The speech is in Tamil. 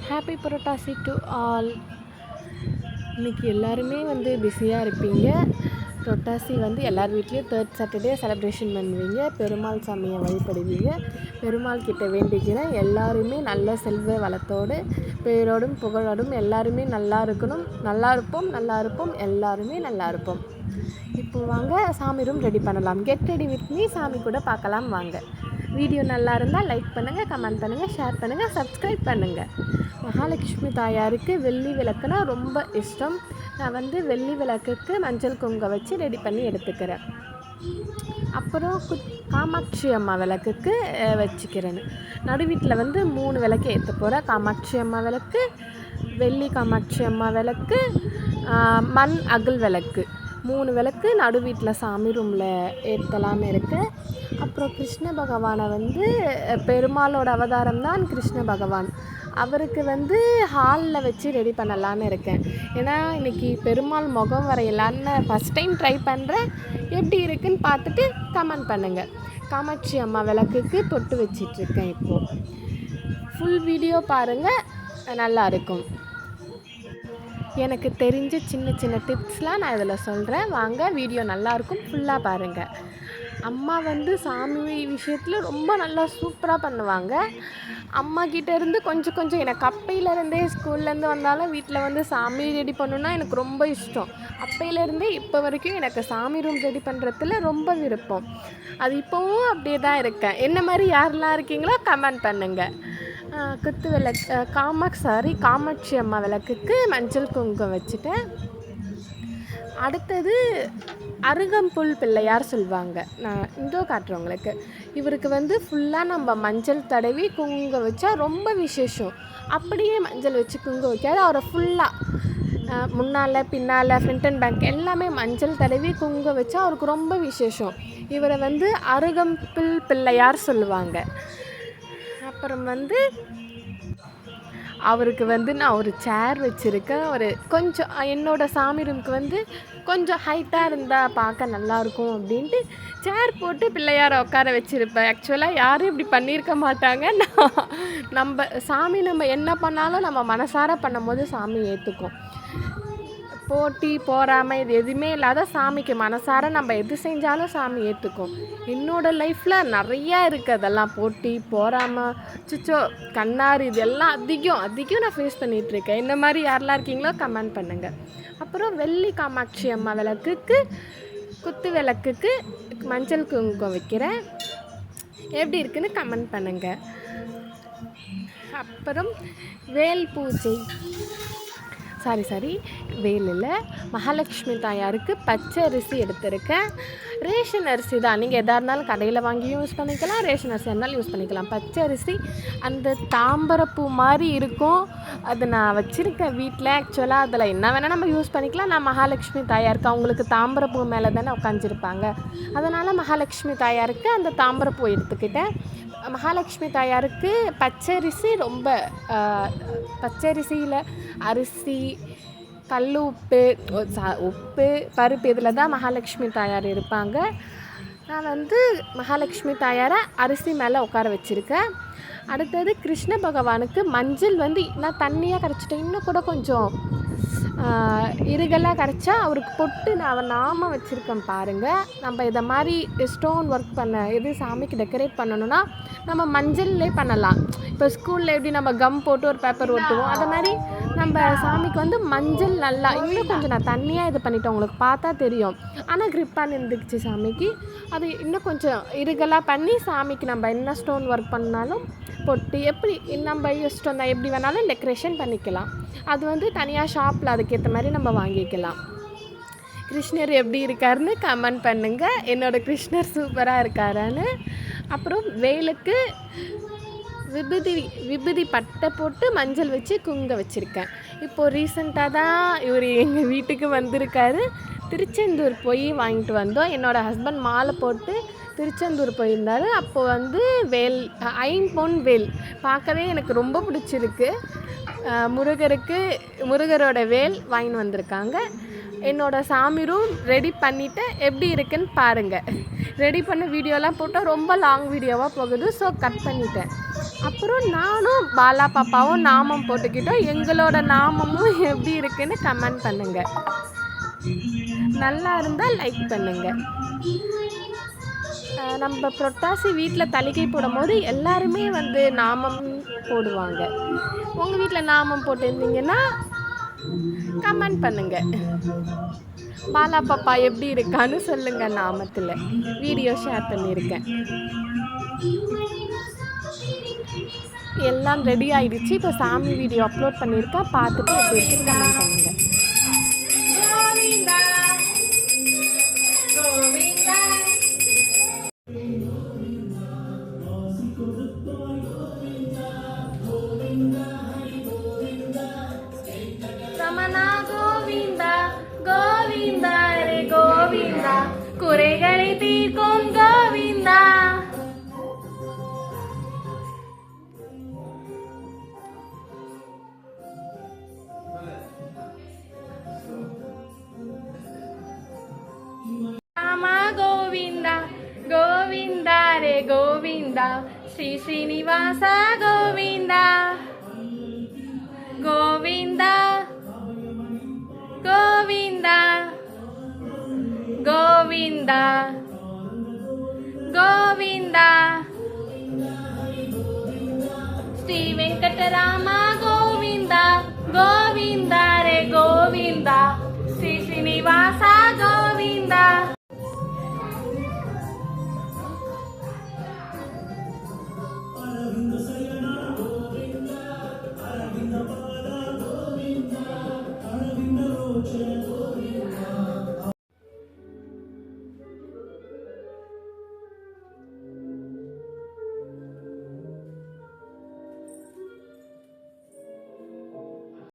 Happy Purattasi to all. இன்றைக்கி எல்லாருமே பிஸியாக இருப்பீங்க. புரட்டாசி எல்லார் வீட்லேயும் 3rd சாட்டர்டே செலிப்ரேஷன் பண்ணுவீங்க. பெருமாள் சாமியை வழிபடுவீங்க. பெருமாள் கிட்ட வேண்டிக்கிறேன், எல்லாருமே நல்ல செல்வ வளத்தோடு பேரோடும் புகழோடும் எல்லாருமே நல்லா இருக்கணும். நல்லா இருப்போம், எல்லாருமே நல்லா இருப்போம். இப்போ வாங்க சாமி ரூம் ரெடி பண்ணலாம். Get ready with me. சாமி கூட பார்க்கலாம் வாங்க. வீடியோ நல்லா இருந்தால் லைக் பண்ணுங்கள், கமெண்ட் பண்ணுங்கள், ஷேர் பண்ணுங்கள், சப்ஸ்கிரைப் பண்ணுங்கள். மகாலட்சுமி தாயாருக்கு வெள்ளி விளக்குனா ரொம்ப இஷ்டம். நான் வெள்ளி விளக்குக்கு மஞ்சள் குங்குமம் வச்சு ரெடி பண்ணி எடுத்துக்கிறேன். அப்புறம் காமாட்சி அம்மா விளக்குக்கு வச்சுக்கிறேன். நடு வீட்டில் 3 விளக்கு ஏற்ற போகிறேன். காமாட்சி அம்மா விளக்கு, வெள்ளி காமாட்சி அம்மா விளக்கு, மண் அகல் விளக்கு, 3 விளக்கு நடு வீட்டில் சாமி ரூமில் ஏற்றலான்னு இருக்கேன். அப்புறம் கிருஷ்ண பகவானை பெருமாளோட அவதாரம் தான் கிருஷ்ண பகவான். அவருக்கு ஹாலில் வச்சு ரெடி பண்ணலான்னு இருக்கேன். ஏன்னா இன்றைக்கி பெருமாள் முகம் வரையலான்னு ஃபஸ்ட் டைம் ட்ரை பண்ணுறேன். எப்படி இருக்குன்னு பார்த்துட்டு கமெண்ட் பண்ணுங்கள். காமாட்சி அம்மா விளக்குக்கு பொட்டு வச்சிட்ருக்கேன். இப்போது ஃபுல் வீடியோ பாருங்கள், நல்லாயிருக்கும். எனக்கு தெரிஞ்ச சின்ன சின்ன டிப்ஸ்லாம் நான் இதில் சொல்கிறேன். வாங்க, வீடியோ நல்லாயிருக்கும், ஃபுல்லாக பாருங்கள். அம்மா சாமி விஷயத்தில் ரொம்ப நல்லா சூப்பராக பண்ணுவாங்க. அம்மா கிட்டேருந்து கொஞ்சம் எனக்கு அப்பையிலேருந்தே ஸ்கூல்லேருந்து வந்தாலும் வீட்டில் சாமி ரெடி பண்ணணுன்னா எனக்கு ரொம்ப இஷ்டம். அப்பையிலேருந்தே இப்போ வரைக்கும் எனக்கு சாமி ரூம் ரெடி பண்ணுறதுல ரொம்ப விருப்பம். அது இப்போவும் அப்படியே தான் இருக்கேன். என்ன மாதிரி யாரெல்லாம் இருக்கீங்களோ கமெண்ட் பண்ணுங்கள். குத்து விளக்கு காமாட்சி அம்மா விளக்குக்கு மஞ்சள் குங்குமம் வச்சுட்டேன். அடுத்தது அருகம்புல் பிள்ளையார் சொல்லுவாங்க. நான் இந்தோ காட்டுறவங்களுக்கு. இவருக்கு ஃபுல்லாக நம்ம மஞ்சள் தடவி குங்குமம் வச்சா ரொம்ப விசேஷம். அப்படியே மஞ்சள் வச்சு குங்குமம் வைக்காது. அவரை ஃபுல்லாக முன்னால் பின்னால் ஃப்ரண்ட் அண்ட் பேக் எல்லாமே மஞ்சள் தடவி குங்குமம் வச்சா அவருக்கு ரொம்ப விசேஷம். இவரை அருகம்புல் பிள்ளையார் சொல்லுவாங்க. அப்புறம் அவருக்கு நான் ஒரு சேர் வச்சுருக்கேன். கொஞ்சம் என்னோடய சாமி ரூமுக்கு கொஞ்சம் ஹைட்டாக இருந்தால் பார்க்க நல்லாயிருக்கும் அப்படின்ட்டு சேர் போட்டு பிள்ளையாரை உட்கார வச்சுருப்பேன். ஆக்சுவலாக யாரும் இப்படி பண்ணியிருக்க மாட்டாங்க. நம்ம என்ன பண்ணாலும் நம்ம மனசார பண்ணும்போது சாமி ஏற்றுக்கும். போட்டி பொறாமை இது எதுவுமே இல்லாத சாமிக்கு மனசார நம்ம எது செஞ்சாலும் சாமி ஏற்றுக்கும். என்னோடய லைஃப்பில் நிறையா இருக்குது அதெல்லாம். போட்டி பொறாமை கண்ணார் இது எல்லாம் அதிகம் நான் ஃபேஸ் பண்ணிகிட்ருக்கேன். இந்த மாதிரி யாரெல்லாம் இருக்கீங்களோ கமெண்ட் பண்ணுங்கள். அப்புறம் வெள்ளி காமாட்சி அம்மா விளக்குக்கு குத்து விளக்குக்கு மஞ்சள் குங்குமம் வைக்கிறேன். எப்படி இருக்குன்னு கமெண்ட் பண்ணுங்கள். அப்புறம் வேல் பூஜை வேல் இல்லை, மகாலட்சுமி தாயாருக்கு பச்சை அரிசி எடுத்திருக்கேன். ரேஷன் அரிசி தான். நீங்கள் எதாக இருந்தாலும் கடையில் வாங்கி யூஸ் பண்ணிக்கலாம், ரேஷன் அரிசி இருந்தாலும் யூஸ் பண்ணிக்கலாம். பச்சை அரிசி அந்த தாம்பரப்பூ மாதிரி இருக்கும். அது நான் வச்சுருக்கேன் வீட்டில். ஆக்சுவலாக அதில் என்ன வேணால் நம்ம யூஸ் பண்ணிக்கலாம். நான் மகாலட்சுமி தாயாருக்கு அவங்களுக்கு தாம்பரப்பூ மேலே தானே உட்காந்துருப்பாங்க. அதனால் மகாலட்சுமி தாயாருக்கு அந்த தாம்பரப்பூ எடுத்துக்கிட்டேன். மகாலட்சுமி தாயாருக்கு பச்சரிசி ரொம்ப பச்சரிசியில் அரிசி, கல் உப்பு, பருப்பு இதில் தான் மகாலட்சுமி தாயார் இருப்பாங்க. நான் மகாலட்சுமி தாயாரை அரிசி மேலே உட்கார வச்சுருக்கேன். அடுத்தது கிருஷ்ண பகவானுக்கு மஞ்சள் நான் தண்ணியாக கரைச்சிட்டேன். இன்னும் கூட கொஞ்சம் இருகலாக கரைச்சா அவருக்கு பொட்டு நான் நாம வச்சுருக்கேன் பாருங்கள். நம்ம இதை மாதிரி ஸ்டோன் ஒர்க் எது சாமிக்கு டெக்கரேட் பண்ணணுன்னா நம்ம மஞ்சள்லே பண்ணலாம். இப்போ ஸ்கூலில் எப்படி நம்ம கம் போட்டு ஒரு பேப்பர் ஒட்டுவோம், அதை மாதிரி நம்ம சாமிக்கு மஞ்சள் நல்லா இன்னும் கொஞ்சம் நான் தண்ணியாக இது பண்ணிட்டேன். உங்களுக்கு பார்த்தா தெரியும், ஆனால் க்ரிப்பாக நின்றுக்குச்சு சாமிக்கு. அது இன்னும் கொஞ்சம் இருகலாக பண்ணி சாமிக்கு நம்ம என்ன ஸ்டோன் ஒர்க் பண்ணாலும் பொட்டு எப்படி நம்ம இஷ்டம் தான், எப்படி வேணாலும் டெக்கரேஷன் பண்ணிக்கலாம். அது தனியாக ஷாப்பில் அதுக்கேற்ற மாதிரி நம்ம வாங்கிக்கலாம். கிருஷ்ணர் எப்படி இருக்காருன்னு கமெண்ட் பண்ணுங்கள். என்னோடய கிருஷ்ணர் சூப்பராக இருக்காரான்னு. அப்புறம் வேலுக்கு விபூதி பட்டை போட்டு மஞ்சள் வச்சு குங்குமம் வச்சுருக்கேன். இப்போது ரீசெண்டாக தான் இவர் எங்கள் வீட்டுக்கு வந்திருக்காரு. திருச்செந்தூர் போய் வாங்கிட்டு வந்தோம். என்னோடய ஹஸ்பண்ட் மாலை போட்டு திருச்செந்தூர் போயிருந்தார். அப்போது ஐம்பொன் வேல் பார்க்கவே எனக்கு ரொம்ப பிடிச்சிருக்கு. முருகரோட வேல் வாங்கின்னு வந்திருக்காங்க. என்னோடய சாமி ரூம் ரெடி பண்ணிவிட்டு எப்படி இருக்குன்னு பாருங்கள். ரெடி பண்ண வீடியோலாம் போட்டால் ரொம்ப லாங் வீடியோவாக போகுது, ஸோ கட் பண்ணிட்டேன். அப்புறம் நானும் பாலா பாப்பாவும் நாமம் போட்டுக்கிட்டோம். எங்களோட நாமமும் எப்படி இருக்குன்னு கமெண்ட் பண்ணுங்கள். நல்லா இருந்தால் லைக் பண்ணுங்கள். நம்ம புரட்டாசி வீட்டில் தளிகை போடும் போது எல்லாருமே வந்து நாமம் போடுவாங்க. உங்கள் வீட்டில் நாமம் போட்டிருந்தீங்கன்னா கமெண்ட் பண்ணுங்கள். பாலா பாப்பா எப்படி இருக்கான்னு சொல்லுங்கள். நாமத்தில் வீடியோ ஷேர் பண்ணியிருக்கேன். எல்லாம் ரெடி ஆகிடுச்சு. இப்போ சாமி வீடியோ அப்லோட் பண்ணியிருக்கேன். பார்த்துட்டு எப்படி இருக்குன்னு கமெண்ட் பண்ணுங்கள். ரமணா கோவிந்தா கோவிந்தா ரே கோவிந்தா, குறைகளை தீர்க்கும் கோவிந்தா. ராமா கோவிந்தா கோவிந்தா ரே கோவிந்தா, ஸ்ரீ ஸ்ரீனிவாச கோவிந்தா கோவிந்தா கோவிந்தா கோவிந்தா கோவிந்தா, ஸ்ரீ வெங்கடராமா கோவிந்தா கோவிந்தா ரே கோவிந்தா, ஸ்ரீ ஸ்ரீனிவாசா